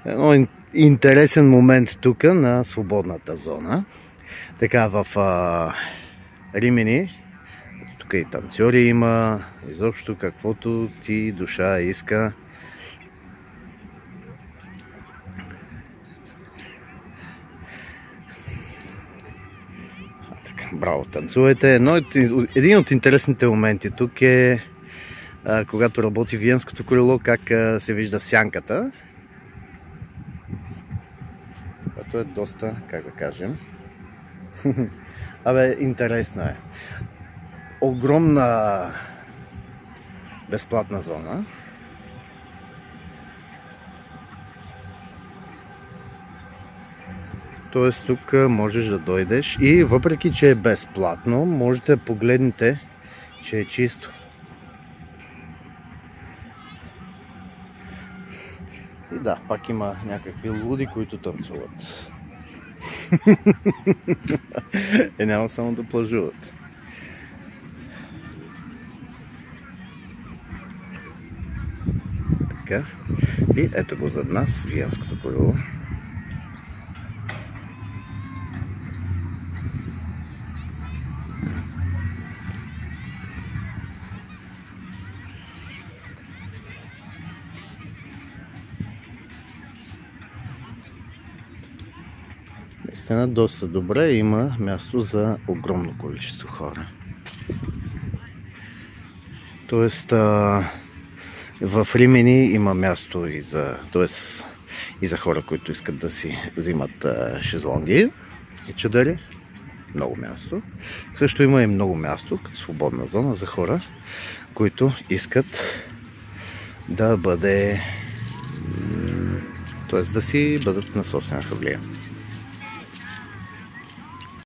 Едно интересен момент тук на свободната зона. Така в Римини, тук и танцори има, изобщо каквото ти душа иска. Браво, танцувайте. Един от интересните моменти тук е когато работи Виенското колело, как се вижда сянката. Което е доста, как да кажем, интересно е. Огромна безплатна зона. Тоест тук можеш да дойдеш и въпреки, че е безплатно, можете да погледнете, че е чисто. И да, пак има някакви луди, които танцуват. Няма само да плажуват. Така. И ето го зад нас, Виенското колело. Наистина доста добре, има място за огромно количество хора. Тоест в Римини има място и за хора, които искат да си взимат шезлонги и чадъри. Много място. Също има и много място, като свободна зона за хора, които искат да бъде, т.е. да си бъдат на собствена хавлия.